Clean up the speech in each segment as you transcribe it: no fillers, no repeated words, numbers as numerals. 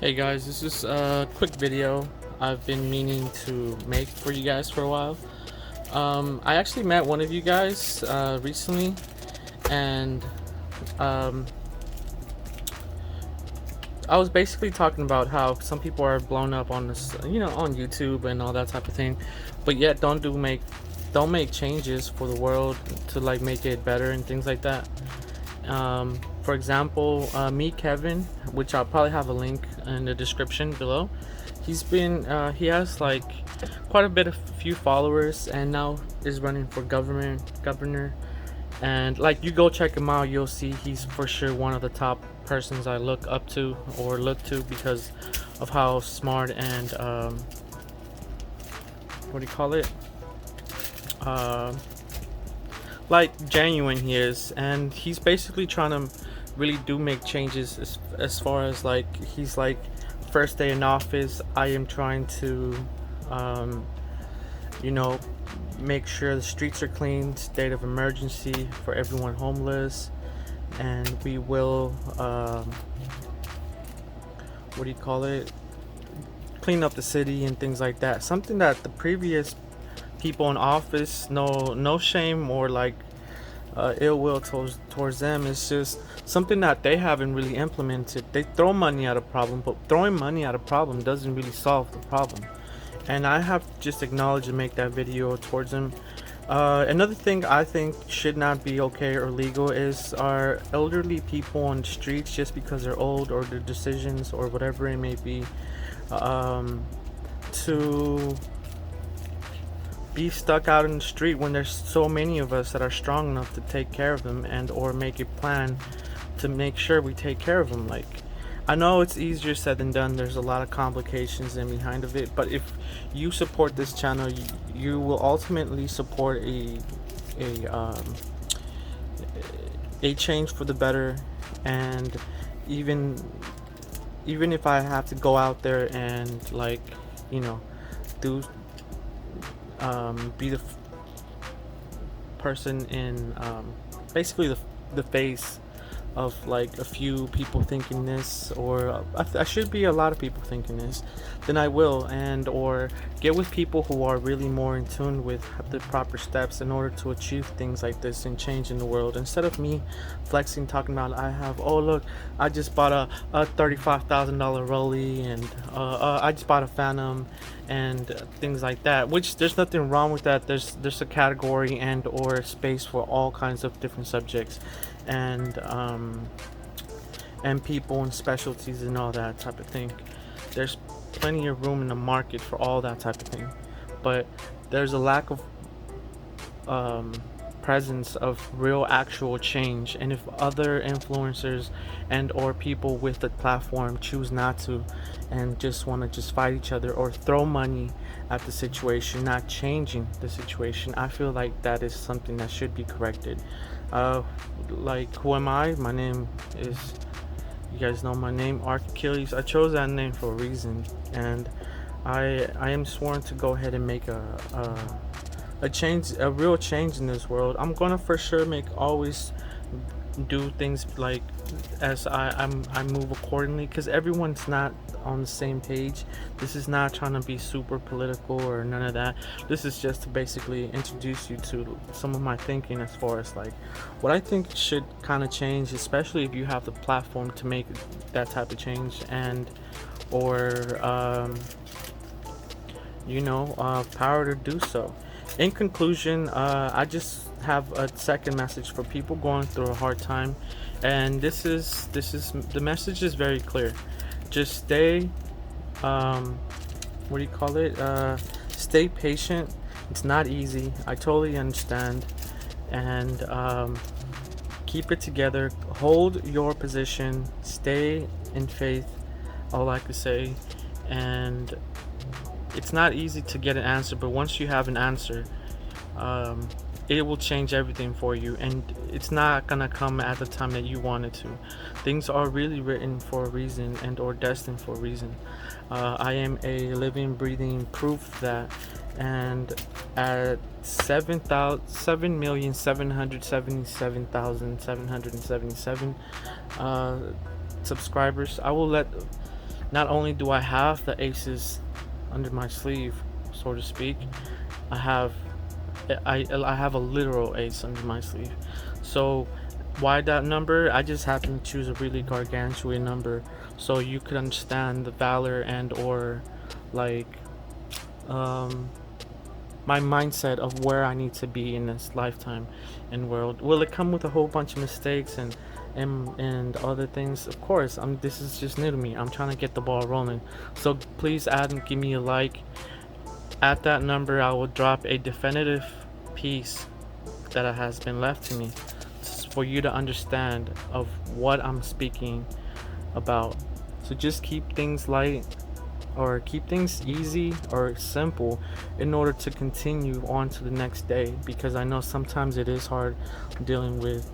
Hey guys, this is a quick video I've been meaning to make for you guys for a while. I actually met one of you guys recently, and um, I was basically talking about how some people are blown up on this, on YouTube and all that type of thing, but yet don't make changes for the world to like make it better and things like that. For example, me, Kevin, which I'll probably have a link in the description below. He has like quite a bit of few followers, and now is running for governor. And like, you go check him out, you'll see he's for sure one of the top persons I look up to or look to because of how smart and what do you call it? Uh, like genuine he is, and he's basically trying to really do make changes as far as like he's like first day in office. I am trying to um, you know make sure the streets are clean, state of emergency for everyone homeless, and we will what do you call it, clean up the city and things like that, something that the previous people in office, no shame or like ill will towards them. It's just something that they haven't really implemented. They throw money at a problem, but throwing money at a problem doesn't really solve the problem. And I have to just acknowledge and make that video towards them. Another thing I think should not be okay or legal is our elderly people on the streets just because they're old or their decisions or whatever it may be, to be stuck out in the street when there's so many of us that are strong enough to take care of them and or make a plan to make sure we take care of them. Like, I know it's easier said than done, there's a lot of complications in behind of it, but if you support this channel, you will ultimately support a um, a change for the better. And even even if I have to go out there and like, you know do be the person in basically the face of like a few people thinking this, or I should be a lot of people thinking this, then I will, and or get with people who are really more in tune with the proper steps in order to achieve things like this and change in the world, instead of me flexing, talking about oh look, I just bought a $35,000 Rolly, and I just bought a Phantom, and things like that, which there's nothing wrong with that. There's a category and or space for all kinds of different subjects, and people and specialties and all that type of thing. There's plenty of room in the market for all that type of thing, but there's a lack of um, presence of real actual change. And if other influencers and or people with the platform choose not to and just want to just fight each other or throw money at the situation, not changing the situation, I feel like that is something that should be corrected. Like, who am I? My name is, you guys know my name, Ark Achilles. I chose that name for a reason, and I am sworn to go ahead and make a change, a real change in this world. I'm gonna for sure make always do things like as I move accordingly, because everyone's not on the same page. This is not trying to be super political or none of that. This is just to basically introduce you to some of my thinking as far as like what I think should kind of change, especially if you have the platform to make that type of change, and or power to do so. In conclusion, I just have a second message for people going through a hard time, and this is the message is very clear. Just stay, what do you call it? Stay patient. It's not easy. I totally understand, and keep it together. Hold your position. Stay in faith. All I could say, and it's not easy to get an answer, but once you have an answer, it will change everything for you, and it's not gonna come at the time that you want it to. Things are really written for a reason and or destined for a reason. I am a living, breathing proof that, and at 7,777,777 subscribers, I will let not only do I have the aces under my sleeve, so to speak, I have I have a literal ace under my sleeve. So why that number? I just happen to choose a really gargantuan number so you could understand the valor and or like um my mindset of where I need to be in this lifetime and world. Will it come with a whole bunch of mistakes and other things? Of course. This is just new to me. I'm trying to get the ball rolling. So please add and give me a like. At that number, I will drop a definitive piece that has been left to me for you to understand of what I'm speaking about. So just keep things light or keep things easy or simple in order to continue on to the next day, because I know sometimes it is hard dealing with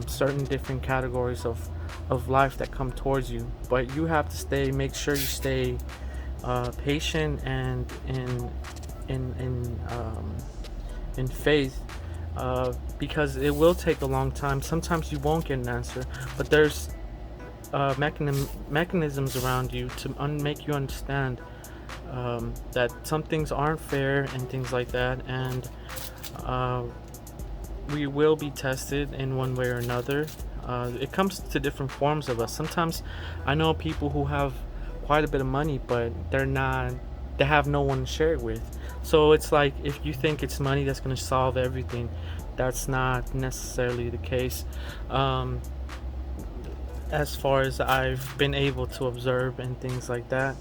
certain different categories of life that come towards you, but you have to make sure you stay patient and in faith, because it will take a long time. Sometimes you won't get an answer, but there's mechanisms around you to make you understand that some things aren't fair and things like that, and uh, we will be tested in one way or another. It comes to different forms of us. Sometimes I know people who have quite a bit of money, but they have no one to share it with. So it's like if you think it's money that's going to solve everything, that's not necessarily the case. Um, as far as I've been able to observe and things like that.